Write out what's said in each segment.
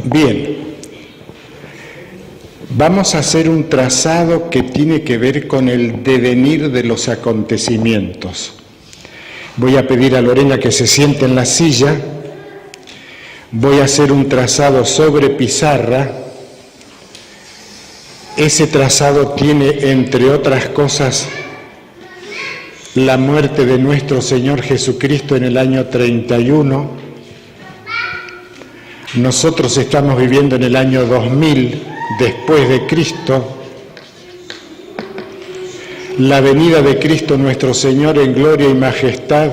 Bien, vamos a hacer un trazado que tiene que ver con el devenir de los acontecimientos. Voy a pedir a Lorena que se siente en la silla. Voy a hacer un trazado sobre pizarra. Ese trazado tiene, entre otras cosas, la muerte de nuestro Señor Jesucristo en el año 31. Nosotros estamos viviendo en el año 2000 después de Cristo. La venida de Cristo nuestro Señor en gloria y majestad,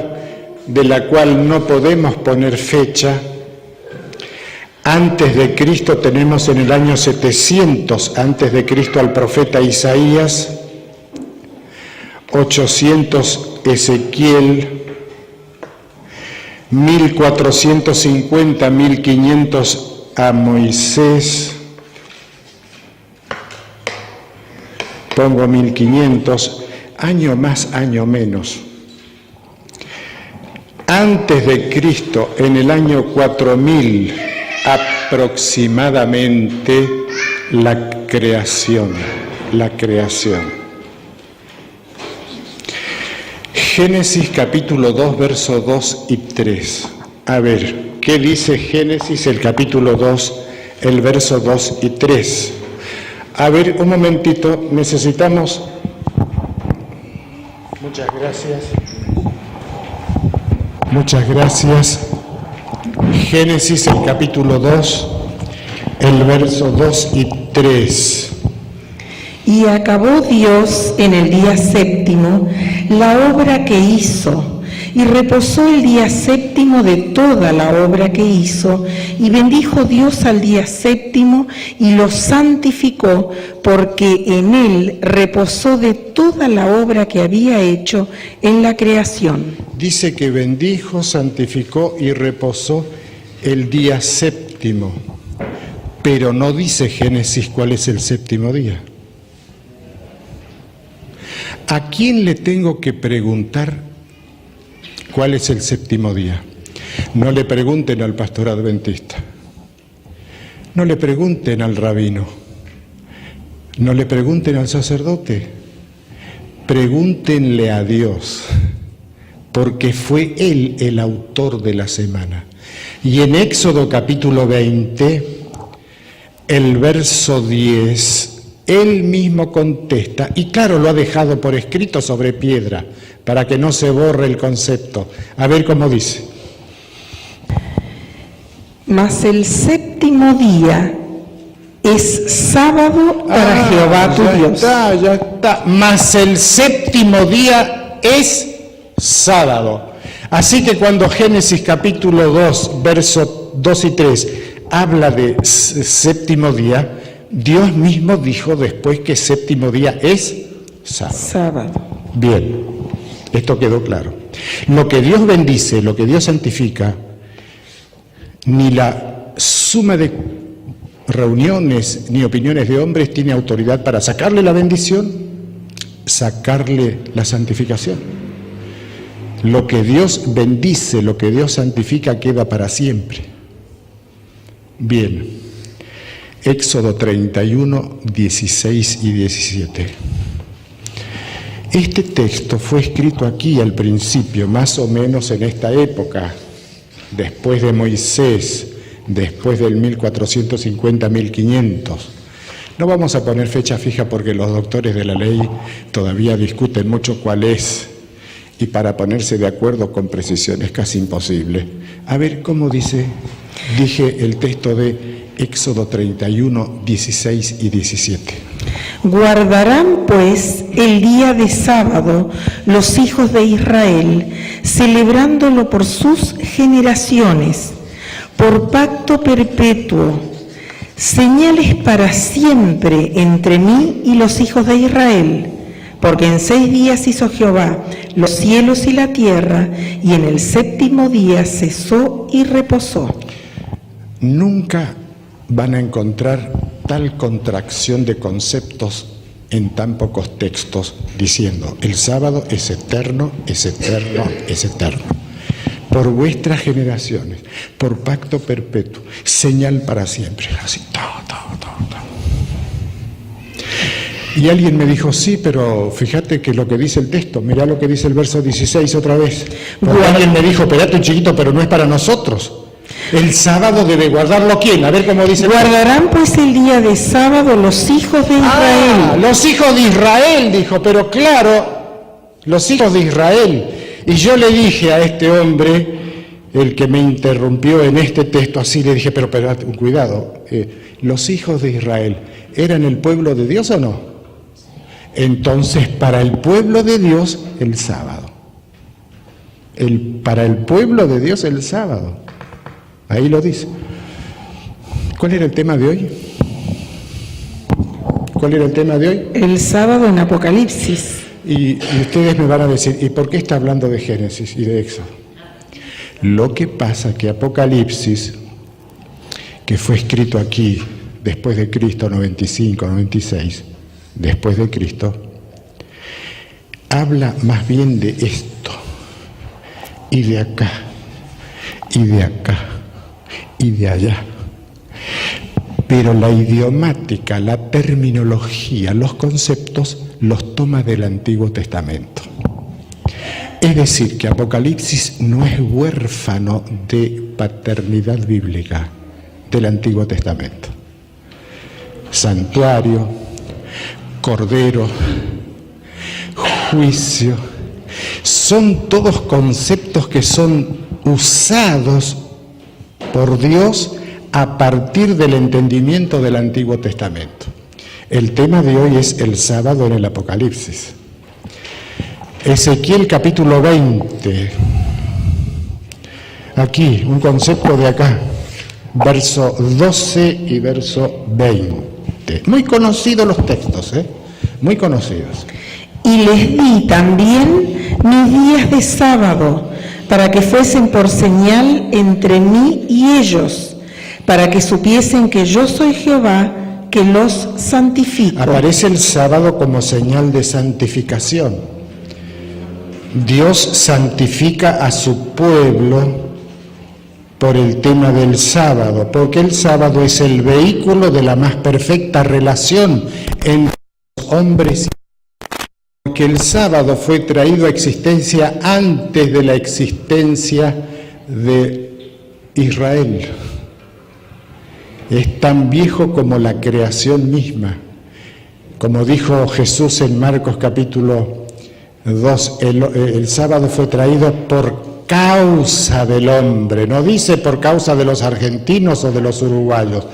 de la cual no podemos poner fecha. Antes de Cristo tenemos en el año 700 antes de Cristo al profeta Isaías, 800 Ezequiel, 1450, 1500 a Moisés. Pongo 1500, año más, año menos. Antes de Cristo, en el año 4000 aproximadamente, la creación. Génesis capítulo 2, versos 2 y 3. A ver, ¿qué dice Génesis, el capítulo 2, el verso 2 y 3? A ver, un momentito, necesitamos... Muchas gracias. Génesis, el capítulo 2, el verso 2 y 3. Y acabó Dios en el día séptimo la obra que hizo, y reposó el día séptimo de toda la obra que hizo, y bendijo Dios al día séptimo y lo santificó, porque en él reposó de toda la obra que había hecho en la creación. Dice que bendijo, santificó y reposó el día séptimo, pero no dice Génesis cuál es el séptimo día. ¿A quién le tengo que preguntar cuál es el séptimo día? No le pregunten al pastor adventista, no le pregunten al rabino, no le pregunten al sacerdote, pregúntenle a Dios, porque fue Él el autor de la semana. Y en Éxodo capítulo 20, el verso 10, Él mismo contesta, y claro, lo ha dejado por escrito sobre piedra, para que no se borre el concepto. A ver cómo dice. Mas el séptimo día es sábado para Jehová tu Dios. Ya está. Mas el séptimo día es sábado. Así que cuando Génesis capítulo 2, versos 2 y 3 habla de séptimo día, Dios mismo dijo después que séptimo día es sábado. Bien, esto quedó claro. Lo que Dios bendice, lo que Dios santifica, ni la suma de reuniones ni opiniones de hombres tiene autoridad para sacarle la bendición, sacarle la santificación. Lo que Dios bendice, lo que Dios santifica, queda para siempre. Bien. Éxodo 31, 16 y 17. Este texto fue escrito aquí al principio, más o menos en esta época, después de Moisés, después del 1450-1500. No vamos a poner fecha fija porque los doctores de la ley todavía discuten mucho cuál es, y para ponerse de acuerdo con precisión es casi imposible. A ver, ¿cómo dije el texto de Éxodo 31, 16 y 17. Guardarán pues el día de sábado los hijos de Israel, celebrándolo por sus generaciones, por pacto perpetuo, señales para siempre entre mí y los hijos de Israel. Porque en 6 días hizo Jehová los cielos y la tierra, y en el séptimo día cesó y reposó. Nunca van a encontrar tal contracción de conceptos en tan pocos textos, diciendo el sábado es eterno, es eterno, es eterno. por vuestras generaciones, por pacto perpetuo, señal para siempre. Así, todo. Y alguien me dijo, sí, pero fíjate que lo que dice el texto, mirá lo que dice el verso 16 otra vez. Porque alguien me dijo, espérate un chiquito, pero no es para nosotros. El sábado debe guardarlo ¿quién? A ver cómo dice. Guardarán pues el día de sábado los hijos de Israel. Los hijos de Israel, dijo, pero claro, los hijos de Israel. Y yo le dije a este hombre, el que me interrumpió en este texto, así le dije, pero cuidado, ¿los hijos de Israel eran el pueblo de Dios o no? Entonces, para el pueblo de Dios, el sábado. Para el pueblo de Dios, el sábado. Ahí lo dice. ¿Cuál era el tema de hoy? ¿Cuál era el tema de hoy? El sábado en Apocalipsis. Y ustedes me van a decir, ¿y por qué está hablando de Génesis y de Éxodo? Lo que pasa que Apocalipsis, que fue escrito aquí, después de Cristo, 95, 96, después de Cristo, habla más bien de esto, y de acá, y de acá, y de allá. Pero la idiomática, la terminología, los conceptos los toma del Antiguo Testamento. Es decir, que Apocalipsis no es huérfano de paternidad bíblica del Antiguo Testamento. Santuario, cordero, juicio, son todos conceptos que son usados por Dios a partir del entendimiento del Antiguo Testamento. El tema de hoy es el sábado en el Apocalipsis. Ezequiel capítulo 20. Aquí, un concepto de acá, verso 12 y verso 20. Muy conocidos los textos, muy conocidos. Y les di también mis días de sábado, para que fuesen por señal entre mí y ellos, para que supiesen que yo soy Jehová, que los santifico. Aparece el sábado como señal de santificación. Dios santifica a su pueblo por el tema del sábado, porque el sábado es el vehículo de la más perfecta relación entre los hombres y porque el sábado fue traído a existencia antes de la existencia de Israel. Es tan viejo como la creación misma. Como dijo Jesús en Marcos capítulo 2, el sábado fue traído por causa del hombre. No dice por causa de los argentinos o de los uruguayos.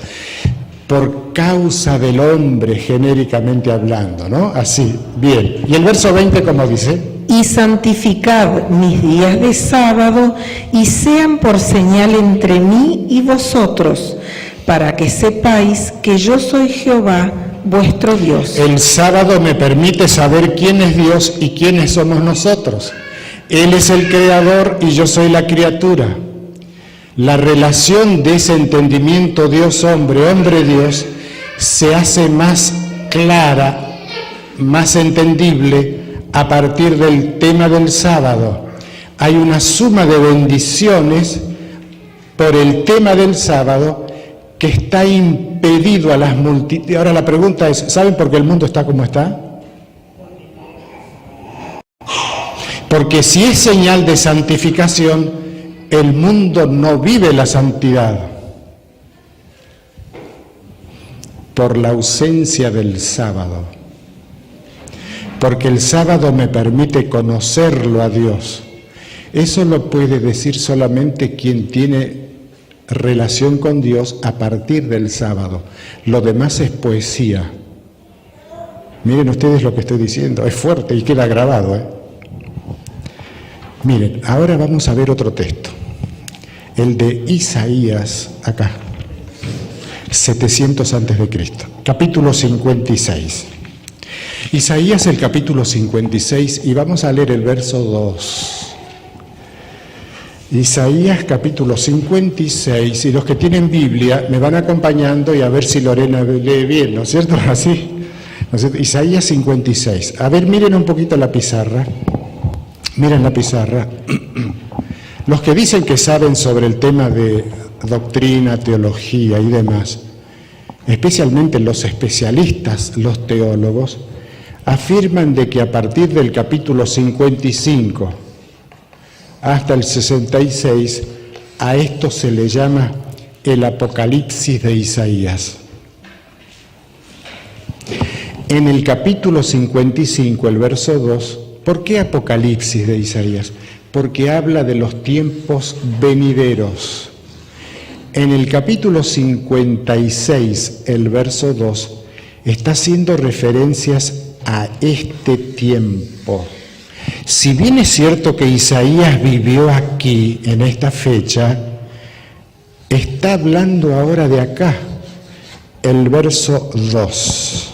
Por causa del hombre, genéricamente hablando, ¿no? Así, bien. ¿Y el verso 20 cómo dice? Y santificad mis días de sábado, y sean por señal entre mí y vosotros, para que sepáis que yo soy Jehová, vuestro Dios. El sábado me permite saber quién es Dios y quiénes somos nosotros. Él es el creador y yo soy la criatura. La relación de ese entendimiento Dios-hombre, hombre-Dios, se hace más clara, más entendible a partir del tema del sábado. Hay una suma de bendiciones por el tema del sábado que está impedido a las multitudes. Ahora la pregunta es, ¿saben por qué el mundo está como está? Porque si es señal de santificación, el mundo no vive la santidad por la ausencia del sábado. Porque el sábado me permite conocerlo a Dios. Eso lo puede decir solamente quien tiene relación con Dios a partir del sábado. Lo demás es poesía. Miren ustedes lo que estoy diciendo, es fuerte y queda grabado, Miren, ahora vamos a ver otro texto, el de Isaías, acá, 700 antes de Cristo, capítulo 56. Isaías el capítulo 56 y vamos a leer el verso 2. Isaías capítulo 56, y los que tienen Biblia me van acompañando y a ver si Lorena lee bien, ¿no es cierto? Así, ¿no es cierto? Isaías 56. A ver, miren un poquito la pizarra. Miren la pizarra. Los que dicen que saben sobre el tema de doctrina, teología y demás, especialmente los especialistas, los teólogos, afirman de que a partir del capítulo 55 hasta el 66, a esto se le llama el Apocalipsis de Isaías. En el capítulo 55, el verso 2, ¿por qué Apocalipsis de Isaías? Porque habla de los tiempos venideros. En el capítulo 56, el verso 2, está haciendo referencias a este tiempo. Si bien es cierto que Isaías vivió aquí, en esta fecha, está hablando ahora de acá, el verso 2.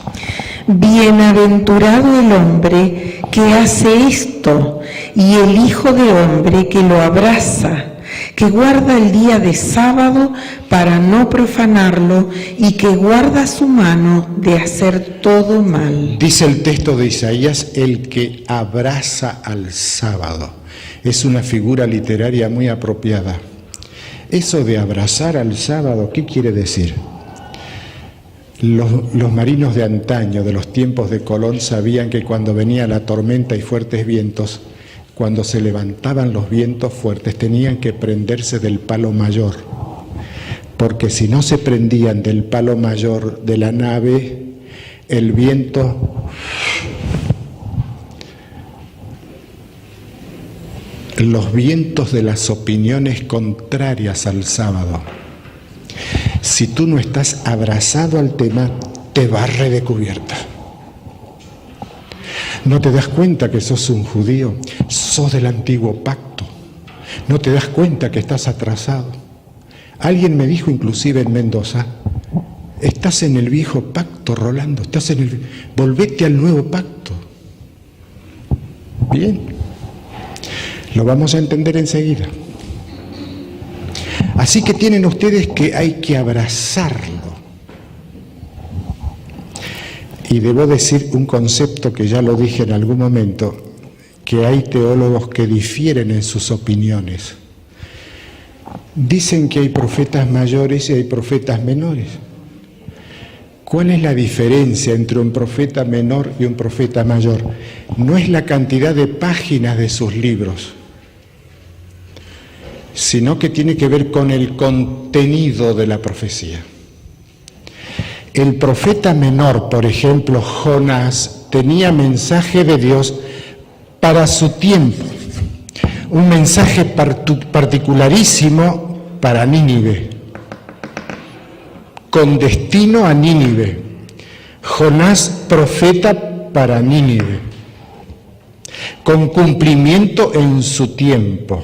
Bienaventurado el hombre que hace esto y el hijo de hombre que lo abraza, que guarda el día de sábado para no profanarlo y que guarda su mano de hacer todo mal. Dice el texto de Isaías, el que abraza al sábado. Es una figura literaria muy apropiada. Eso de abrazar al sábado, ¿qué quiere decir? Los marinos de antaño, de los tiempos de Colón, sabían que cuando venía la tormenta y fuertes vientos, cuando se levantaban los vientos fuertes, tenían que prenderse del palo mayor, porque si no se prendían del palo mayor de la nave, el viento los vientos de las opiniones contrarias al sábado. Si tú no estás abrazado al tema, te barre de cubierta. ¿No te das cuenta que sos un judío? Sos del antiguo pacto. ¿No te das cuenta que estás atrasado? Alguien me dijo inclusive en Mendoza, estás en el viejo pacto, Rolando, volvete al nuevo pacto. Bien, lo vamos a entender enseguida. Así que tienen ustedes que hay que abrazarlo. Y debo decir un concepto que ya lo dije en algún momento, que hay teólogos que difieren en sus opiniones. Dicen que hay profetas mayores y hay profetas menores. ¿Cuál es la diferencia entre un profeta menor y un profeta mayor? No es la cantidad de páginas de sus libros, sino que tiene que ver con el contenido de la profecía. El profeta menor, por ejemplo, Jonás, tenía mensaje de Dios para su tiempo, un mensaje particularísimo para Nínive, con destino a Nínive. Jonás, profeta para Nínive, con cumplimiento en su tiempo.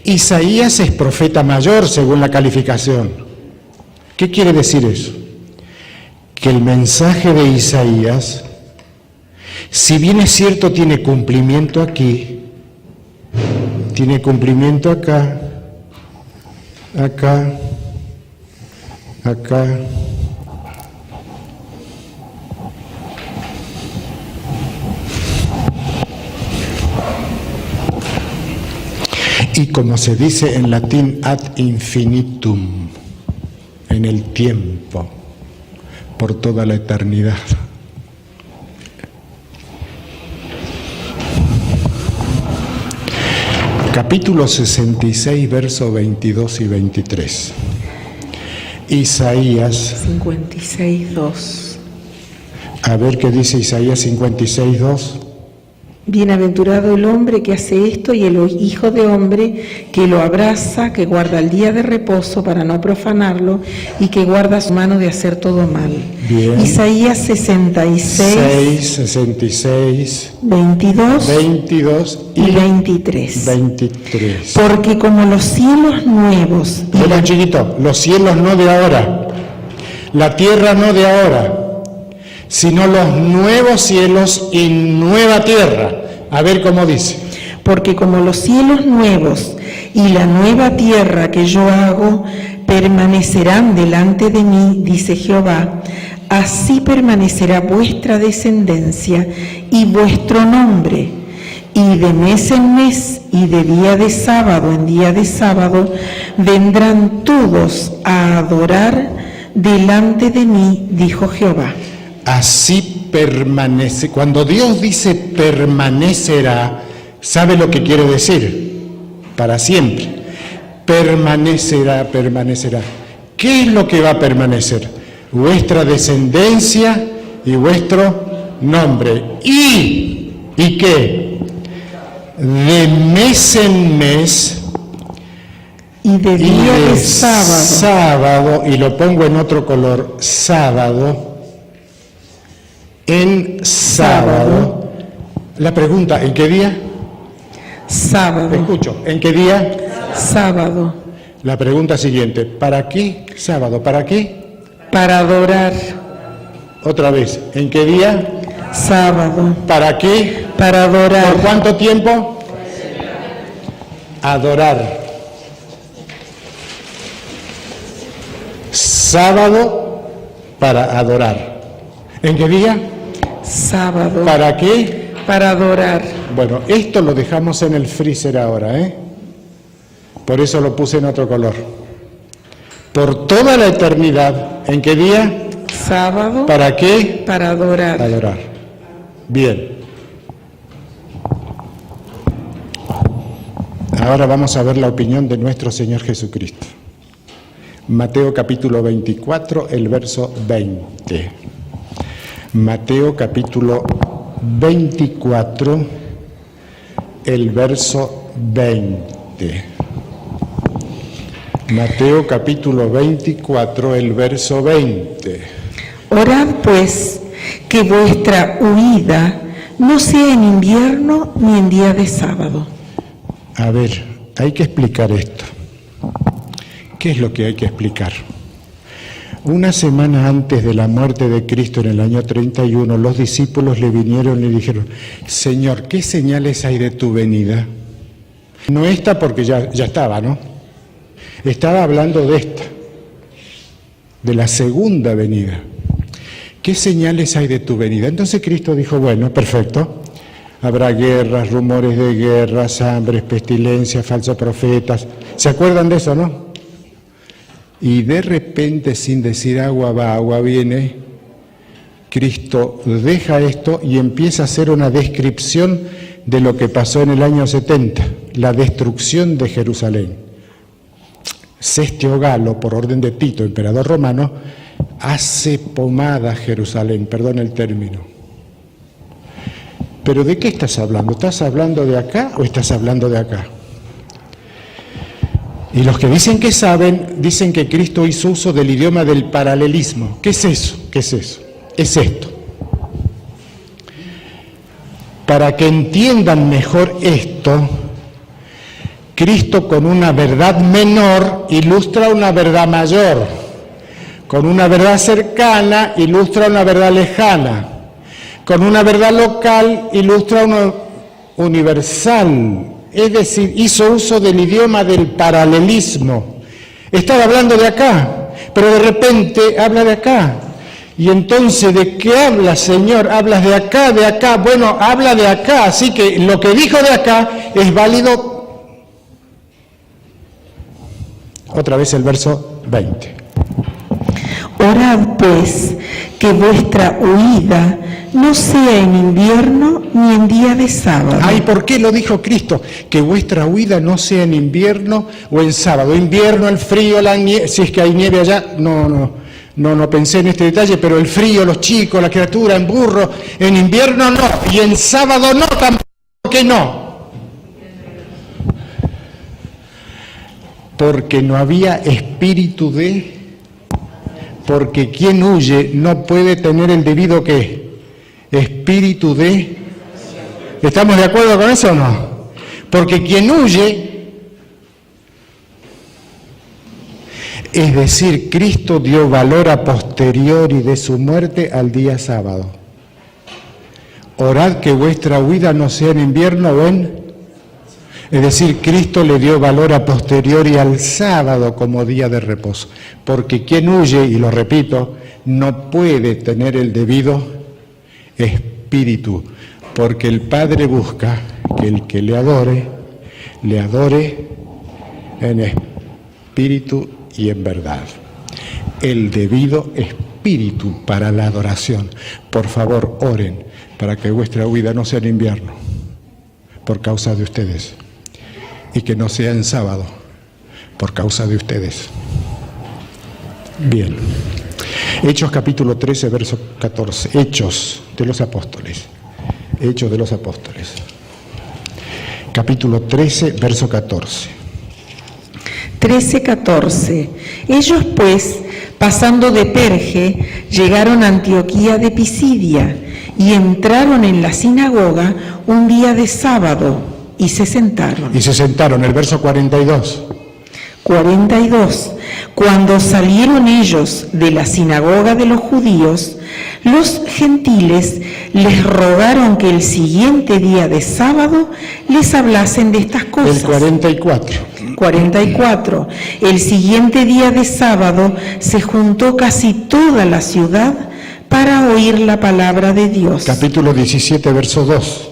Isaías es profeta mayor según la calificación. ¿Qué quiere decir eso? Que el mensaje de Isaías, si bien es cierto, tiene cumplimiento aquí, tiene cumplimiento acá, acá, acá. Y como se dice en latín, ad infinitum, en el tiempo, por toda la eternidad. Capítulo 66, versos 22 y 23. Isaías 56, 2. A ver qué dice Isaías 56, 2. Bienaventurado el hombre que hace esto y el hijo de hombre que lo abraza, que guarda el día de reposo para no profanarlo y que guarda su mano de hacer todo mal. Bien. Isaías 66, 66, 22 y 23. Porque como los cielos nuevos... Bueno, chiquito, los cielos no de ahora, la tierra no de ahora, sino los nuevos cielos y nueva tierra. A ver cómo dice. Porque como los cielos nuevos y la nueva tierra que yo hago permanecerán delante de mí, dice Jehová, así permanecerá vuestra descendencia y vuestro nombre, Y de mes en mes y de día de sábado en día de sábado vendrán todos a adorar delante de mí, dijo Jehová. Así permanece. Cuando Dios dice permanecerá, ¿sabe lo que quiere decir? Para siempre. Permanecerá, permanecerá. ¿Qué es lo que va a permanecer? Vuestra descendencia y vuestro nombre. ¿Y qué? De mes en mes y de día de sábado, y lo pongo en otro color, sábado, en sábado. La pregunta, ¿en qué día? Sábado. Escucho, ¿en qué día? Sábado. La pregunta siguiente, ¿para qué sábado? ¿Para qué? Para adorar. Otra vez, ¿en qué día? Sábado. ¿Para qué? Para adorar. ¿Por cuánto tiempo? Adorar. Sábado para adorar. ¿En qué día? Sábado. ¿Para qué? Para adorar. Bueno, esto lo dejamos en el freezer ahora, ¿eh? Por eso lo puse en otro color. Por toda la eternidad. ¿En qué día? Sábado. ¿Para qué? Para adorar. Adorar. Bien. Ahora vamos a ver la opinión de nuestro Señor Jesucristo. Mateo capítulo 24, el verso 20. Mateo capítulo 24, el verso 20. Mateo capítulo 24, el verso 20. Orad pues que vuestra huida no sea en invierno ni en día de sábado. A ver, hay que explicar esto. ¿Qué es lo que hay que explicar? Una semana antes de la muerte de Cristo, en el año 31, los discípulos le vinieron y le dijeron: Señor, ¿qué señales hay de tu venida? No esta, porque ya estaba, ¿no? Estaba hablando de esta, de la segunda venida. ¿Qué señales hay de tu venida? Entonces Cristo dijo: bueno, perfecto. Habrá guerras, rumores de guerras, hambres, pestilencias, falsos profetas. ¿Se acuerdan de eso, no? Y de repente, sin decir agua va, agua viene, Cristo deja esto y empieza a hacer una descripción de lo que pasó en el año 70, la destrucción de Jerusalén. Cestio Galo, por orden de Tito, emperador romano, hace pomada Jerusalén, perdón el término. ¿Pero de qué estás hablando? ¿Estás hablando de acá o estás hablando de acá? Y los que dicen que saben, dicen que Cristo hizo uso del idioma del paralelismo. ¿Qué es eso? ¿Qué es eso? Es esto. Para que entiendan mejor esto, Cristo con una verdad menor ilustra una verdad mayor. Con una verdad cercana ilustra una verdad lejana. Con una verdad local ilustra una universal. Es decir, hizo uso del idioma del paralelismo. Estaba hablando de acá, pero de repente habla de acá. Y entonces, ¿de qué habla, Señor? ¿Hablas de acá, de acá? Bueno, habla de acá, así que lo que dijo de acá es válido. Otra vez el verso 20. Orad pues que vuestra huida no sea en invierno ni en día de sábado. Ay, ¿por qué lo dijo Cristo? Que vuestra huida no sea en invierno o en sábado. Invierno, el frío, la nieve, si es que hay nieve allá, no pensé en este detalle, pero el frío, los chicos, la criatura, en burro, en invierno no, y en sábado no, tampoco. ¿Por qué no? Porque no había espíritu de... Porque quien huye no puede tener el debido ¿qué? Espíritu de... ¿Estamos de acuerdo con eso o no? Porque quien huye, es decir, Cristo dio valor a posteriori de su muerte al día sábado. Orad que vuestra huida no sea en invierno o en... Es decir, Cristo le dio valor a posteriori al sábado como día de reposo. Porque quien huye, y lo repito, no puede tener el debido espíritu. porque el Padre busca que el que le adore en espíritu y en verdad. El debido espíritu para la adoración. Por favor, oren para que vuestra huida no sea en invierno, por causa de ustedes, y que no sea en sábado, por causa de ustedes. Bien. Hechos capítulo 13, verso 14. Hechos de los Apóstoles. Hechos de los Apóstoles. Capítulo 13, verso 14. 13:14. Ellos pues, pasando de Perge, llegaron a Antioquía de Pisidia y entraron en la sinagoga un día de sábado y se sentaron. Y se sentaron, el verso 42. 42. Cuando salieron ellos de la sinagoga de los judíos, los gentiles les rogaron que el siguiente día de sábado les hablasen de estas cosas. El 44. 44. El siguiente día de sábado se juntó casi toda la ciudad para oír la palabra de Dios. Capítulo 17, verso 2.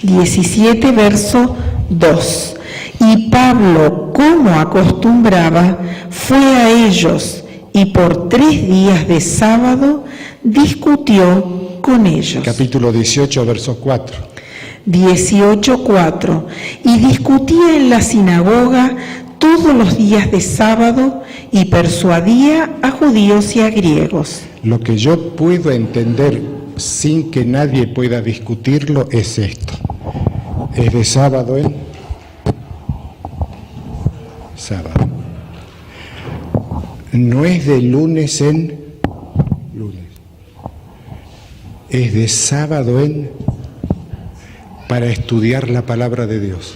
17, verso 2. Y Pablo, como acostumbraba, fue a ellos y por 3 días de sábado discutió con ellos. Capítulo 18, verso 4. 18:4. Y discutía en la sinagoga todos los días de sábado y persuadía a judíos y a griegos. Lo que yo puedo entender sin que nadie pueda discutirlo es esto. Es de sábado en sábado. No es de lunes en lunes. Es de sábado en para estudiar la palabra de Dios.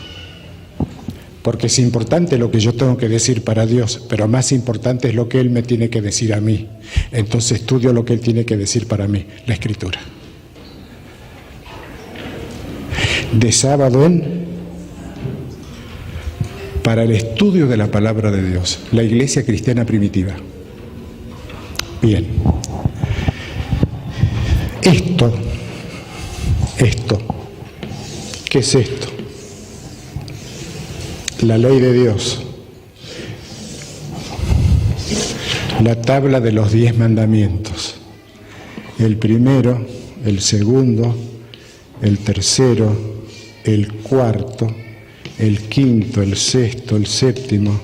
Porque es importante lo que yo tengo que decir para Dios, pero más importante es lo que Él me tiene que decir a mí. Entonces estudio lo que Él tiene que decir para mí, la Escritura. De sábado en para el estudio de la palabra de Dios, la iglesia cristiana primitiva. Bien. Esto, ¿qué es esto? La ley de Dios, la tabla de los 10 mandamientos, el primero, el segundo, el tercero, el cuarto, el quinto, el sexto, el séptimo,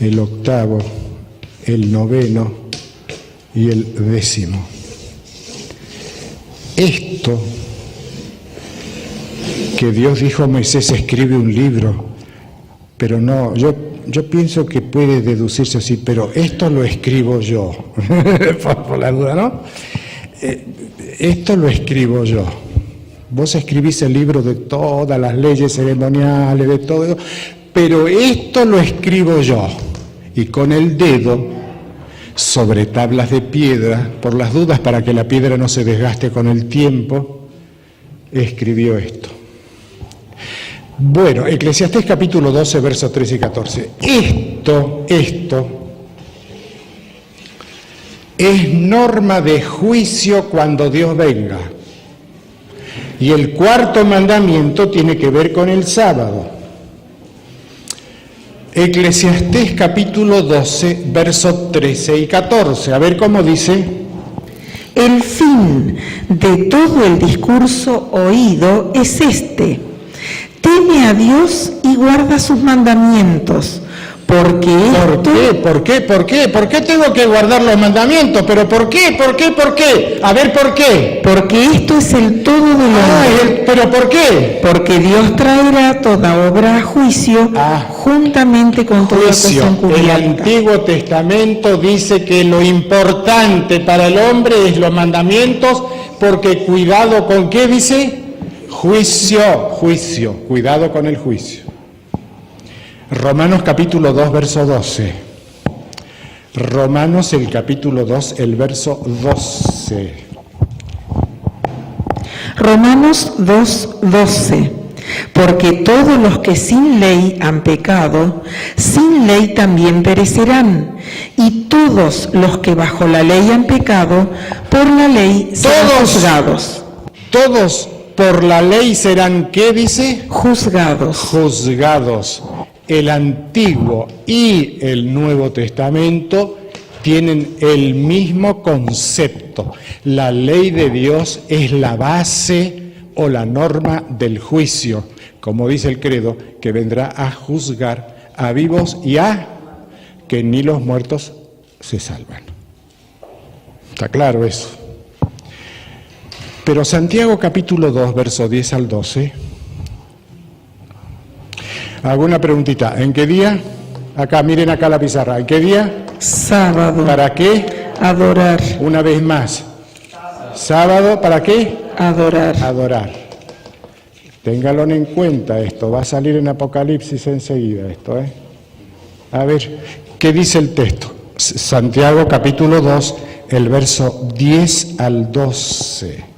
el octavo, el noveno y el 10º. Esto que Dios dijo a Moisés, escribe un libro, pero no, yo pienso que puede deducirse así, pero esto lo escribo yo, por la duda, ¿no? Esto lo escribo yo. Vos escribís el libro de todas las leyes ceremoniales, de todo, pero esto lo escribo yo. Y con el dedo, sobre tablas de piedra, por las dudas para que la piedra no se desgaste con el tiempo, escribió esto. Bueno, Eclesiastés capítulo 12, versos 13 y 14. Esto es norma de juicio cuando Dios venga. Y el cuarto mandamiento tiene que ver con el sábado. Eclesiastés capítulo 12, versos 13 y 14. A ver cómo dice. El fin de todo el discurso oído es este: teme a Dios y guarda sus mandamientos, porque ¿Por qué? ¿Por qué tengo que guardar los mandamientos? ¿Pero por qué? A ver, ¿por qué? Porque esto es el todo del hombre. ¿Pero por qué? Porque Dios traerá toda obra a juicio juntamente con toda cosa El encubierta. Antiguo Testamento dice que lo importante para el hombre es los mandamientos, porque cuidado con ¿qué dice? Juicio, cuidado con el juicio. Romanos capítulo 2, verso 12. Romanos el capítulo 2, el verso 12. Romanos 2:12. Porque todos los que sin ley han pecado, sin ley también perecerán. Y todos los que bajo la ley han pecado, por la ley serán juzgados. todos por la ley serán, ¿qué dice? Juzgados. Juzgados. El Antiguo y el Nuevo Testamento tienen el mismo concepto. La ley de Dios es la base o la norma del juicio, como dice el credo, que vendrá a juzgar a vivos y a que ni los muertos se salvan. Está claro eso. Pero Santiago capítulo 2, verso 10 al 12. Hago una preguntita. ¿En qué día? Acá, miren acá la pizarra. ¿En qué día? Sábado. ¿Para qué? Adorar. Una vez más. Sábado, ¿para qué? Adorar. Adorar. Ténganlo en cuenta esto. Va a salir en Apocalipsis enseguida esto, ¿eh? A ver, ¿qué dice el texto? Santiago capítulo 2, el verso 10 al 12.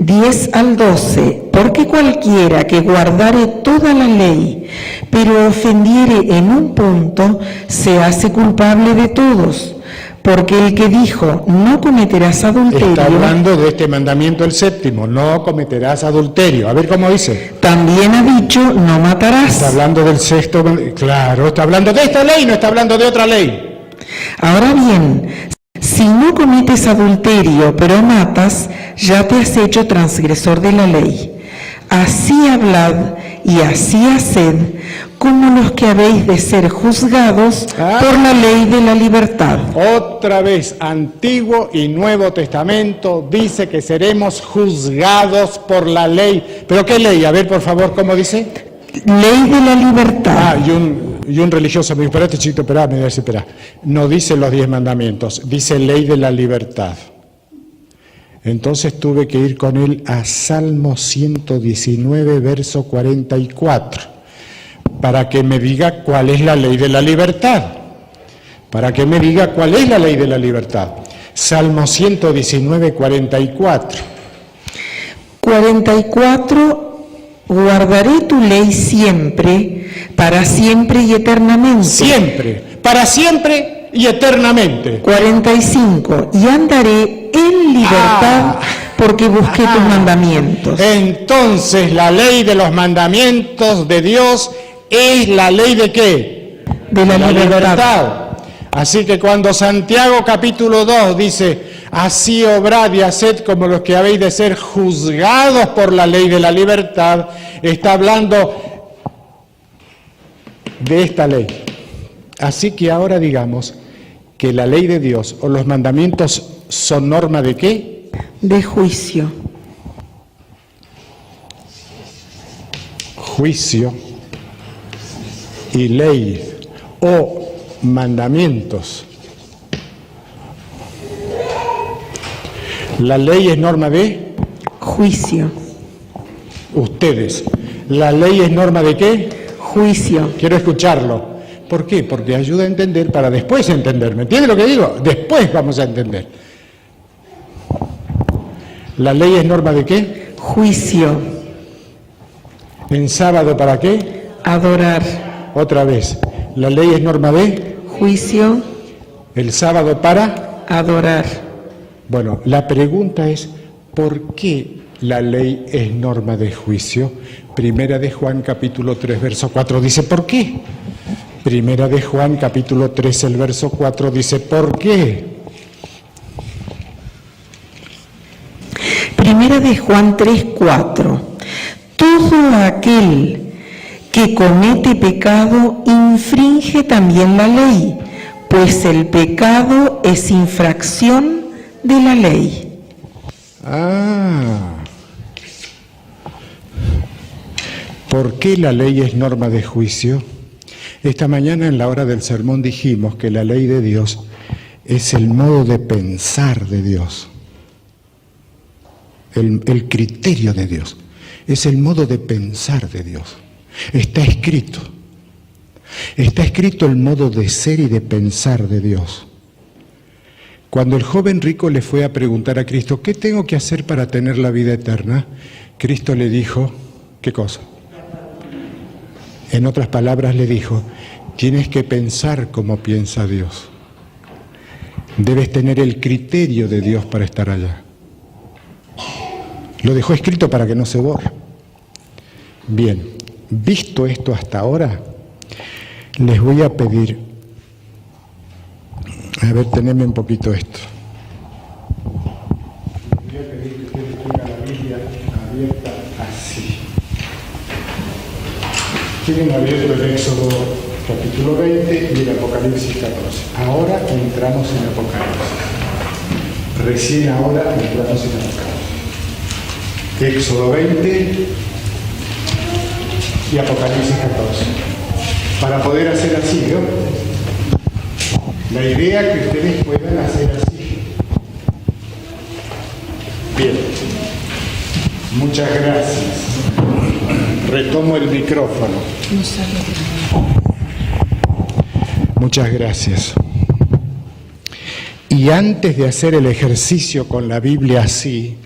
10 al 12, porque cualquiera que guardare toda la ley, pero ofendiere en un punto, se hace culpable de todos. Porque el que dijo, no cometerás adulterio... Está hablando de este mandamiento el séptimo, no cometerás adulterio. A ver cómo dice. También ha dicho, no matarás. Está hablando del sexto, claro, está hablando de esta ley, no está hablando de otra ley. Ahora bien, si no cometes adulterio, pero matas, ya te has hecho transgresor de la ley. Así hablad y así haced, como los que habéis de ser juzgados por la ley de la libertad. Otra vez, Antiguo y Nuevo Testamento dice que seremos juzgados por la ley. ¿Pero qué ley? A ver, por favor, ¿cómo dice? Ley de la libertad. Y un religioso me dijo, espérate, chiquito, espera. No dice los 10 mandamientos, dice ley de la libertad. Entonces tuve que ir con él a Salmo 119, verso 44, para que me diga cuál es la ley de la libertad. Para que me diga cuál es la ley de la libertad. Salmo 119, 44. 44, guardaré tu ley siempre, para siempre y eternamente. Siempre, para siempre y eternamente. 45, y andaré en libertad porque busqué tus mandamientos. Entonces la ley de los mandamientos de Dios es la ley de ¿qué? De la libertad. Así que cuando Santiago capítulo 2 dice, así obrad y haced como los que habéis de ser juzgados por la ley de la libertad, está hablando de esta ley. Así que ahora digamos que la ley de Dios o los mandamientos son norma de ¿qué? De juicio. Juicio y ley o mandamientos. La ley es norma de Juicio. ustedes. ¿La ley es norma de qué? Juicio. Quiero escucharlo. ¿Por qué? Porque ayuda a entender para después entender. ¿Me entiende lo que digo? Después vamos a entender. ¿La ley es norma de qué? Juicio. ¿En sábado para qué? Adorar. Otra vez. ¿La ley es norma de? Juicio. ¿El sábado para? Adorar. Bueno, la pregunta es, ¿por qué la ley es norma de juicio? Primera de Juan capítulo 3, verso 4 dice, ¿por qué? Primera de Juan capítulo 3, el verso 4 dice, ¿por qué? Primera de Juan 3, 4. Todo aquel que comete pecado infringe también la ley, pues el pecado es infracción de la ley. ¿Por qué la ley es norma de juicio? Esta mañana en la hora del sermón dijimos que la ley de Dios es el modo de pensar de Dios, el criterio de Dios, es el modo de pensar de Dios. Está escrito el modo de ser y de pensar de Dios. Cuando el joven rico le fue a preguntar a Cristo, ¿qué tengo que hacer para tener la vida eterna? Cristo le dijo, ¿qué cosa? En otras palabras le dijo, tienes que pensar como piensa Dios. Debes tener el criterio de Dios para estar allá. Lo dejó escrito para que no se borre. Bien, visto esto hasta ahora, les voy a pedir, a ver, tenedme un poquito esto. Les voy a pedir que ustedes tengan la Biblia abierta así. Tienen abierto el Éxodo capítulo 20 y el Apocalipsis 14. Ahora entramos en Apocalipsis. Recién ahora entramos en Apocalipsis. Éxodo 20 y Apocalipsis 14. Para poder hacer así, ¿no? La idea que ustedes puedan hacer así. Bien. Muchas gracias. Retomo el micrófono. Muchas gracias. Y antes de hacer el ejercicio con la Biblia así,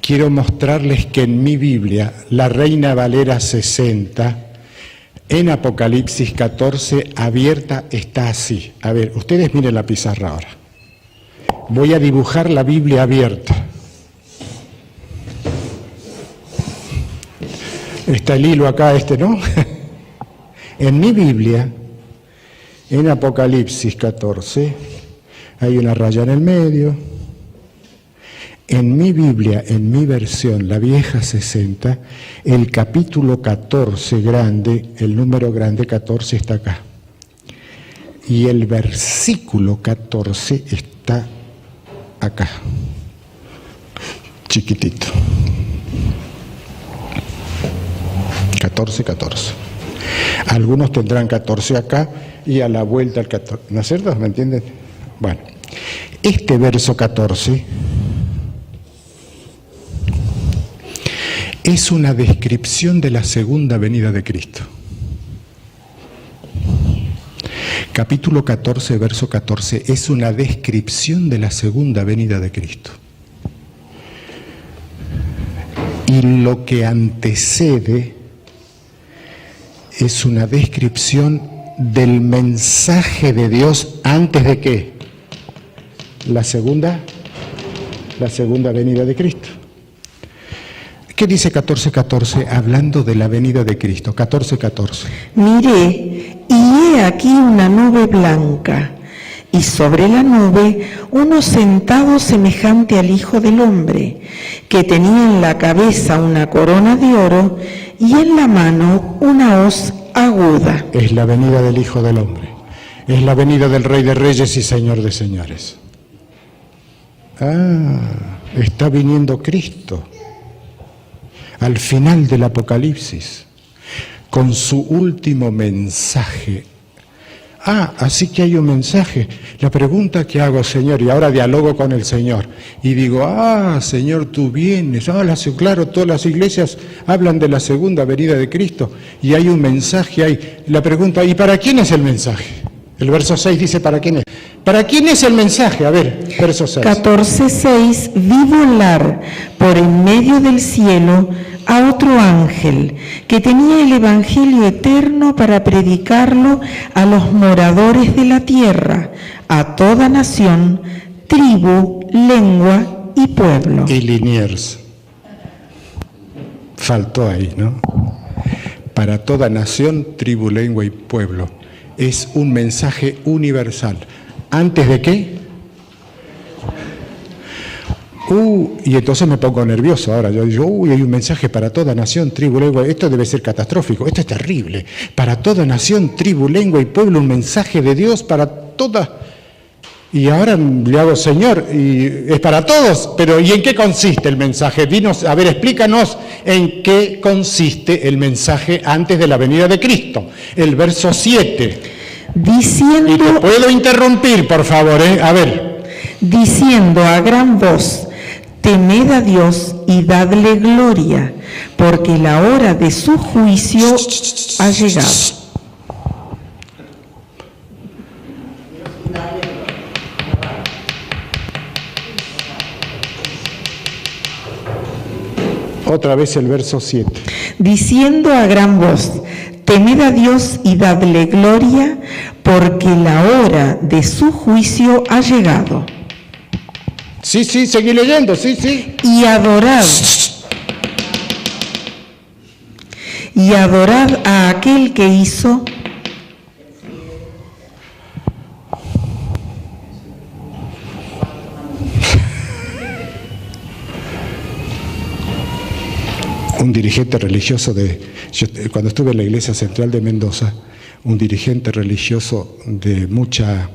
quiero mostrarles que en mi Biblia, la Reina Valera 60, en Apocalipsis 14, abierta está así. A ver, ustedes miren la pizarra ahora. Voy a dibujar la Biblia abierta. Está el hilo acá, ¿no? En mi Biblia, en Apocalipsis 14, hay una raya en el medio. En mi Biblia, en mi versión, la vieja 60, el capítulo 14 grande, el número grande 14 está acá. Y el versículo 14 está acá, chiquitito. 14, 14. Algunos tendrán 14 acá y a la vuelta el 14. ¿No es cierto? ¿Me entienden? Bueno, este verso 14 es una descripción de la segunda venida de Cristo. Capítulo 14, verso 14, es una descripción de la segunda venida de Cristo. Y lo que antecede es una descripción del mensaje de Dios antes de ¿qué? La segunda venida de Cristo. ¿Qué dice 14:14? Hablando de la venida de Cristo. 14:14. Miré, y he aquí una nube blanca, y sobre la nube uno sentado semejante al Hijo del Hombre, que tenía en la cabeza una corona de oro y en la mano una hoz aguda. Es la venida del Hijo del Hombre. Es la venida del Rey de Reyes y Señor de Señores. Está viniendo Cristo al final del Apocalipsis con su último mensaje. Así que hay un mensaje. La pregunta que hago, Señor, y ahora dialogo con el Señor, y digo, Señor, tú vienes. Claro, todas las iglesias hablan de la segunda venida de Cristo, y hay un mensaje ahí. La pregunta, ¿y para quién es el mensaje? El verso 6 dice, ¿para quién es? ¿Para quién es el mensaje? A ver, verso 6. 14:6, vi volar por en medio del cielo a otro ángel que tenía el evangelio eterno para predicarlo a los moradores de la tierra, a toda nación, tribu, lengua y pueblo. Y Liniers. Faltó ahí, ¿no? Para toda nación, tribu, lengua y pueblo. Es un mensaje universal. ¿Antes de qué? Y entonces me pongo nervioso ahora. Yo digo, hay un mensaje para toda nación, tribu, lengua. Esto debe ser catastrófico, esto es terrible. Para toda nación, tribu, lengua y pueblo, un mensaje de Dios para toda. Y ahora le hago, Señor, y es para todos, pero ¿y en qué consiste el mensaje? Dinos, a ver, explícanos en qué consiste el mensaje antes de la venida de Cristo. El verso 7. Diciendo, y te puedo interrumpir, por favor, A ver. Diciendo a gran voz, temed a Dios y dadle gloria, porque la hora de su juicio ha llegado. Otra vez el verso 7. Diciendo a gran voz, temed a Dios y dadle gloria, porque la hora de su juicio ha llegado. Sí, seguí leyendo, sí. Y adorad a aquel que hizo un dirigente religioso cuando estuve en la Iglesia Central de Mendoza, un dirigente religioso de mucha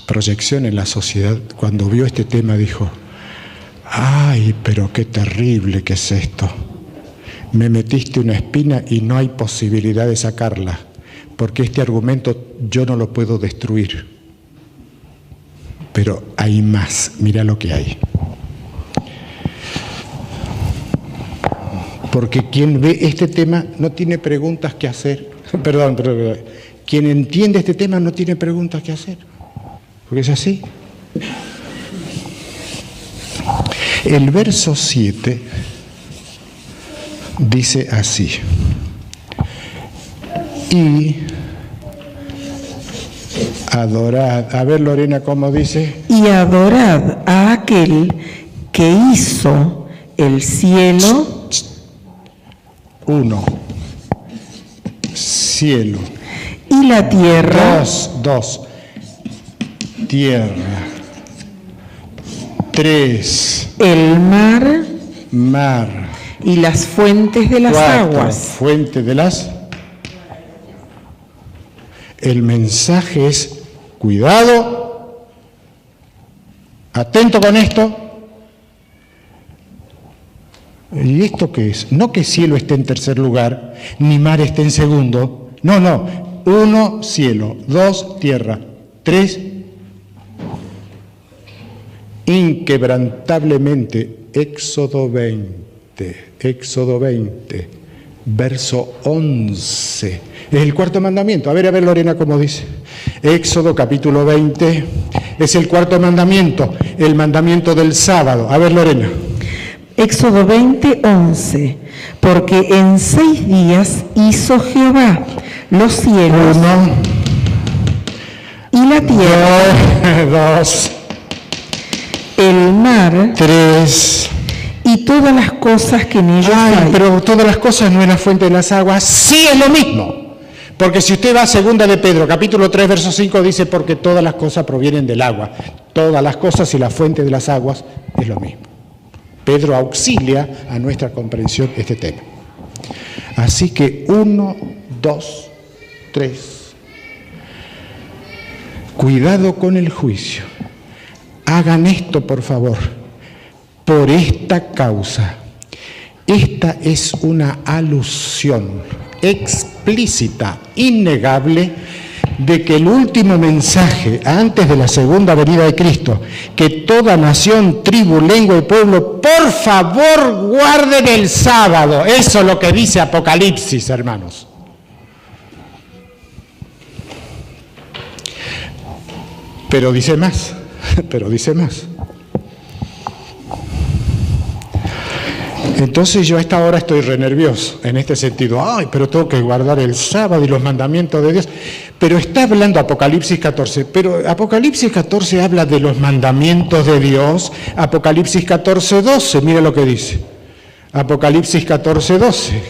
proyección en la sociedad, cuando vio este tema dijo: ¡ay, pero qué terrible que es esto! Me metiste una espina y no hay posibilidad de sacarla, porque este argumento yo no lo puedo destruir. Pero hay más, mira lo que hay. Porque quien ve este tema no tiene preguntas que hacer. Perdón. Quien entiende este tema no tiene preguntas que hacer. Porque es así. El verso 7 dice así: y adorad. A ver, Lorena, ¿cómo dice? Y adorad a aquel que hizo el cielo. 1. Cielo. Y la tierra. 2. Tierra. 3. El mar. Y las fuentes de las 4. aguas. Fuentes de las. El mensaje es: cuidado, atento con esto. ¿Y esto qué es? No que cielo esté en tercer lugar, ni mar esté en segundo. No. 1, cielo. 2, tierra. 3, inquebrantablemente. Éxodo 20, verso 11. Es el cuarto mandamiento. A ver, Lorena, ¿cómo dice? Éxodo capítulo 20, es el cuarto mandamiento, el mandamiento del sábado. A ver, Lorena. Éxodo 20, 11. Porque en 6 días hizo Jehová los cielos. 1. Y la tierra. 2. El mar. 3. Y todas las cosas que en ellos hay. Pero todas las cosas no es la fuente de las aguas. Sí, es lo mismo. Porque si usted va a 2 de Pedro, capítulo 3, verso 5, dice: porque todas las cosas provienen del agua. Todas las cosas y la fuente de las aguas es lo mismo. Pedro auxilia a nuestra comprensión este tema. Así que 1, 2, 3. Cuidado con el juicio. Hagan esto, por favor, por esta causa. Esta es una alusión explícita, innegable, de que el último mensaje antes de la segunda venida de Cristo, que toda nación, tribu, lengua y pueblo, por favor guarden el sábado. Eso es lo que dice Apocalipsis, hermanos. Pero dice más. Entonces yo a esta hora estoy re nervioso en este sentido. Ay, pero tengo que guardar el sábado y los mandamientos de Dios. Pero está hablando Apocalipsis 14. Pero Apocalipsis 14 habla de los mandamientos de Dios. Apocalipsis 14, 12, mira lo que dice. Apocalipsis 14, 12.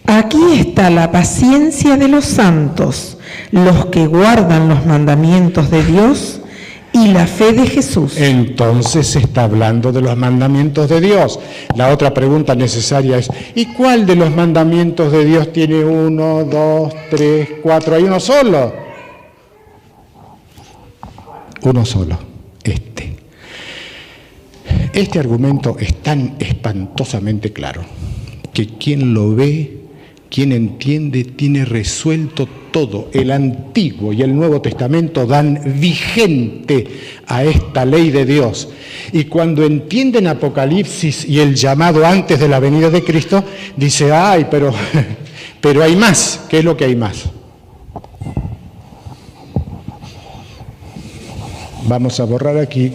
Aquí está la paciencia de los santos, los que guardan los mandamientos de Dios y la fe de Jesús. Entonces se está hablando de los mandamientos de Dios. La otra pregunta necesaria es: ¿y cuál de los mandamientos de Dios tiene 1, 2, 3, 4? ¿Hay uno solo? Uno solo, este. Este argumento es tan espantosamente claro que quien lo ve, quien entiende, tiene resuelto todo. El Antiguo y el Nuevo Testamento dan vigente a esta ley de Dios. Y cuando entienden Apocalipsis y el llamado antes de la venida de Cristo, dice: ay, pero hay más. ¿Qué es lo que hay más? Vamos a borrar aquí.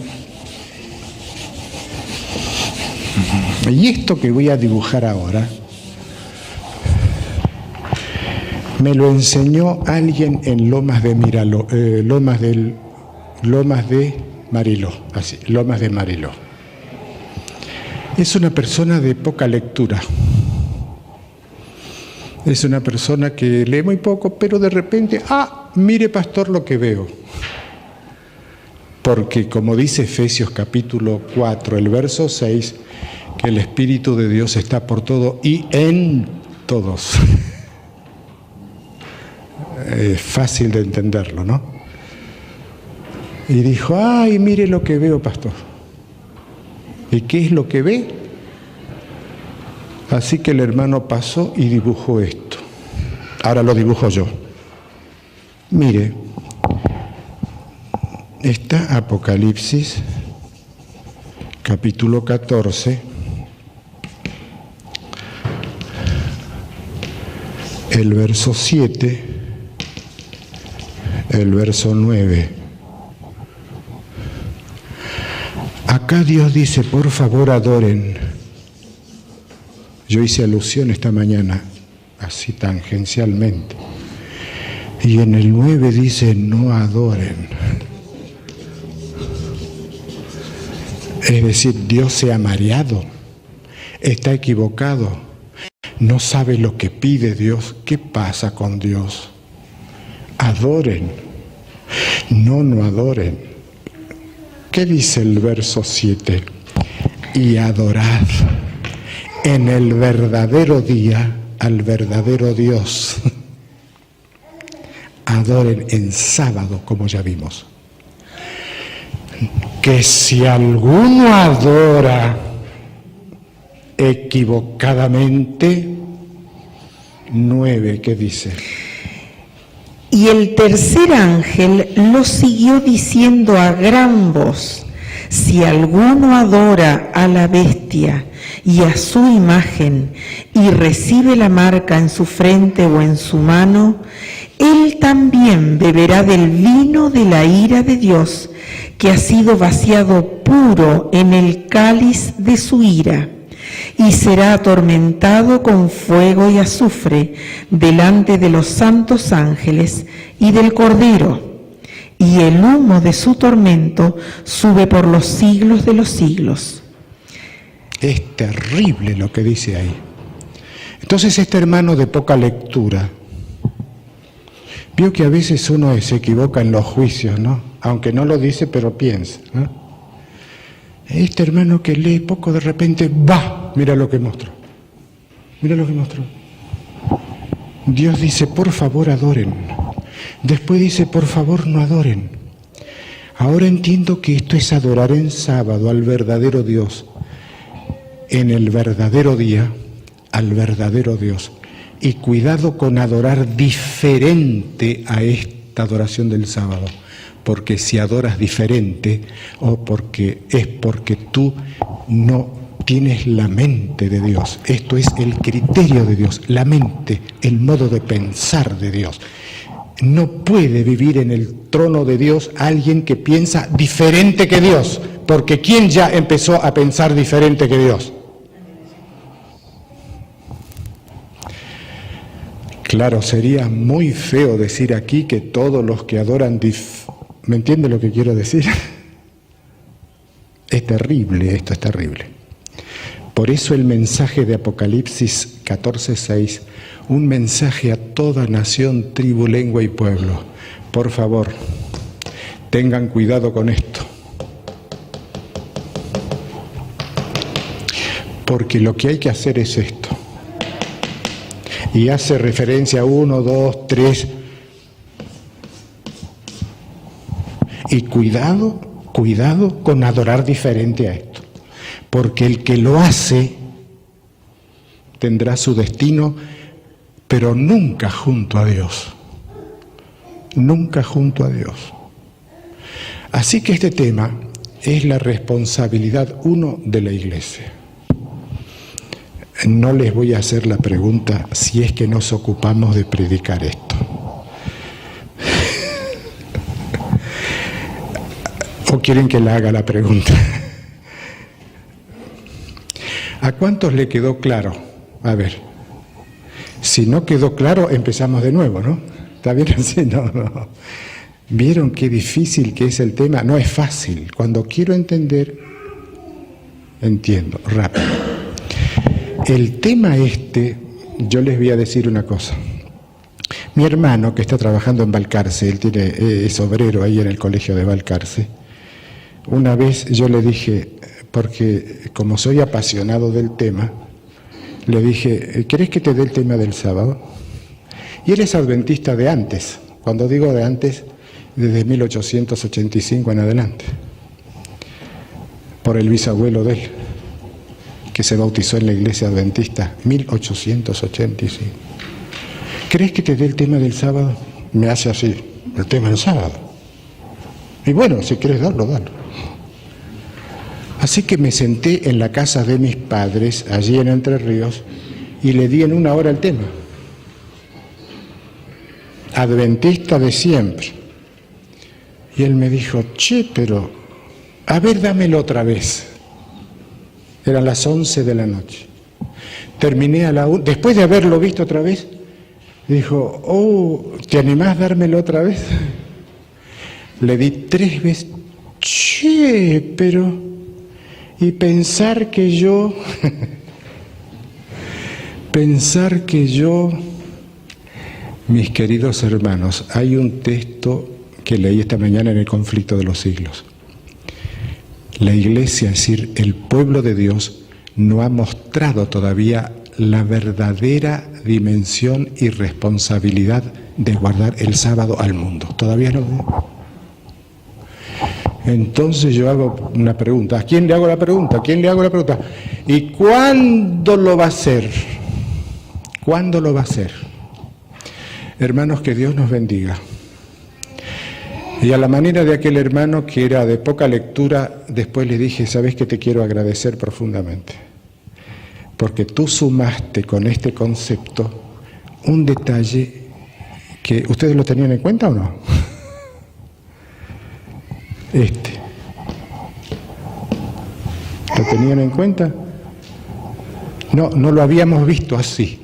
Y esto que voy a dibujar ahora me lo enseñó alguien en Lomas de Mariló, así, Lomas de Mariló. Es una persona de poca lectura. Es una persona que lee muy poco, pero de repente, mire pastor lo que veo. Porque como dice Efesios capítulo 4, el verso 6, que el Espíritu de Dios está por todo y en todos. Es fácil de entenderlo, ¿no? Y dijo, mire lo que veo, pastor. ¿Y qué es lo que ve? Así que el hermano pasó y dibujó esto. Ahora lo dibujo yo. Mire, está Apocalipsis, capítulo 14, el verso 7, el verso 9. Acá Dios dice, por favor adoren. Yo hice alusión esta mañana, así tangencialmente. Y en el 9 dice, no adoren. Es decir, Dios se ha mareado, está equivocado, no sabe lo que pide Dios. ¿Qué pasa con Dios? Adoren. No adoren. ¿Qué dice el verso 7? Y adorad en el verdadero día al verdadero Dios. Adoren en sábado, como ya vimos. Que si alguno adora equivocadamente, 9, ¿qué dice? Y el tercer ángel lo siguió diciendo a gran voz, si alguno adora a la bestia y a su imagen y recibe la marca en su frente o en su mano, él también beberá del vino de la ira de Dios, que ha sido vaciado puro en el cáliz de su ira, y será atormentado con fuego y azufre delante de los santos ángeles y del Cordero, y el humo de su tormento sube por los siglos de los siglos. Es terrible lo que dice ahí. Entonces este hermano de poca lectura, vio que a veces uno se equivoca en los juicios, ¿no? Aunque no lo dice, pero piensa, ¿no? Este hermano que lee poco, de repente, mira lo que mostró. Mira lo que mostró. Dios dice, por favor, adoren. Después dice, por favor, no adoren. Ahora entiendo que esto es adorar en sábado al verdadero Dios, en el verdadero día, al verdadero Dios. Y cuidado con adorar diferente a esta adoración del sábado, porque si adoras diferente es porque tú no tienes la mente de Dios. Esto es el criterio de Dios, la mente, el modo de pensar de Dios. No puede vivir en el trono de Dios alguien que piensa diferente que Dios, porque ¿quién ya empezó a pensar diferente que Dios? Claro, sería muy feo decir aquí que todos los que adoran... ¿Me entiende lo que quiero decir? Es terrible, esto es terrible. Por eso el mensaje de Apocalipsis 14:6, un mensaje a toda nación, tribu, lengua y pueblo. Por favor, tengan cuidado con esto. Porque lo que hay que hacer es esto. Y hace referencia a 1, 2, 3. Y cuidado con adorar diferente a esto. Porque el que lo hace tendrá su destino, pero nunca junto a Dios. Nunca junto a Dios. Así que este tema es la responsabilidad, de la Iglesia. No les voy a hacer la pregunta si es que nos ocupamos de predicar esto. ¿O quieren que le haga la pregunta? ¿A cuántos le quedó claro? A ver, si no quedó claro, empezamos de nuevo, ¿no? ¿Está bien así? No. ¿Vieron qué difícil que es el tema? No es fácil. Cuando quiero entender, entiendo rápido. El tema yo les voy a decir una cosa. Mi hermano, que está trabajando en Balcarce, él es obrero ahí en el colegio de Balcarce, una vez yo le dije, porque como soy apasionado del tema, le dije, ¿querés que te dé el tema del sábado? Y él es adventista de antes, cuando digo de antes, desde 1885 en adelante, por el bisabuelo de él, que se bautizó en la iglesia adventista, 1885. ¿Crees que te dé el tema del sábado? Me hace así, el tema del sábado. Y bueno, si quieres darlo, dalo. Así que me senté en la casa de mis padres, allí en Entre Ríos, y le di en 1 hora el tema. Adventista de siempre. Y él me dijo, che, pero, a ver, dámelo otra vez. Eran las 11 de la noche. Terminé a la 1, después de haberlo visto otra vez, dijo, oh, ¿te animás a dármelo otra vez? Le di 3 veces, che, pero... Y pensar que yo, mis queridos hermanos, hay un texto que leí esta mañana en el Conflicto de los Siglos. La Iglesia, es decir, el pueblo de Dios, no ha mostrado todavía la verdadera dimensión y responsabilidad de guardar el sábado al mundo. Todavía no veo. Entonces yo hago una pregunta. ¿A quién le hago la pregunta? ¿A quién le hago la pregunta? ¿Y cuándo lo va a hacer? ¿Cuándo lo va a hacer? Hermanos, que Dios nos bendiga. Y a la manera de aquel hermano que era de poca lectura, después le dije, ¿sabes qué? Te quiero agradecer profundamente. Porque tú sumaste con este concepto un detalle que... ¿Ustedes lo tenían en cuenta o no? ¿Lo tenían en cuenta? No, no lo habíamos visto así.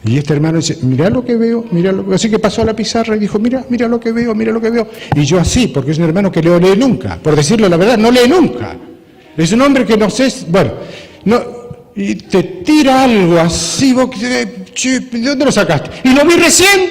Y este hermano dice, mirá lo que veo, mirá lo que veo. Así que pasó a la pizarra y dijo, mira lo que veo, mira lo que veo. Y yo así, porque es un hermano que no lee nunca. Por decirlo la verdad, no lee nunca. Es un hombre que no sé, bueno, no, y te tira algo así, vos, ¿de dónde lo sacaste? Y lo vi recién,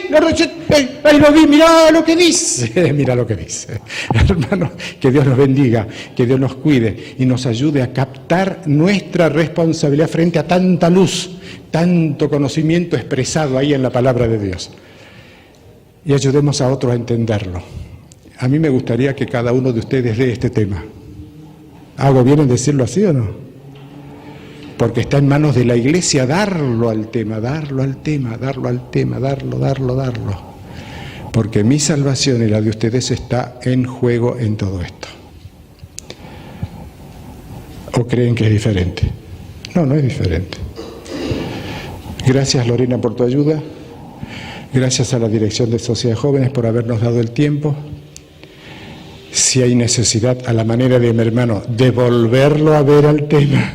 ahí lo vi, mirá lo que dice, mira lo que dice. Hermano, que Dios nos bendiga, que Dios nos cuide y nos ayude a captar nuestra responsabilidad frente a tanta luz, tanto conocimiento expresado ahí en la palabra de Dios. Y ayudemos a otros a entenderlo. A mí me gustaría que cada uno de ustedes dé este tema. ¿Hago bien en decirlo así o no? Porque está en manos de la Iglesia darlo al tema. Porque mi salvación y la de ustedes está en juego en todo esto. ¿O creen que es diferente? No, no es diferente. Gracias, Lorena, por tu ayuda. Gracias a la Dirección de Sociedad de Jóvenes por habernos dado el tiempo. Si hay necesidad, a la manera de mi hermano, de volverlo a ver al tema,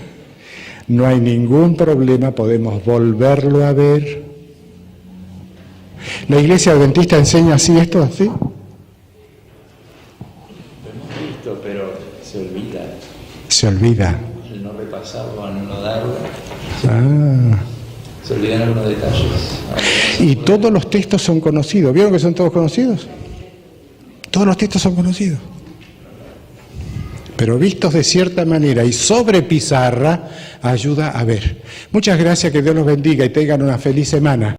no hay ningún problema, podemos volverlo a ver. ¿La Iglesia Adventista enseña así esto, así? Lo hemos visto, pero se olvida. Se olvida. Al no repasarlo, al no darlo, Ah. se olvidan algunos detalles. Y todos los textos son conocidos. ¿Vieron que son todos conocidos? Todos los textos son conocidos. Pero vistos de cierta manera y sobre pizarra, ayuda a ver. Muchas gracias, que Dios los bendiga y tengan una feliz semana.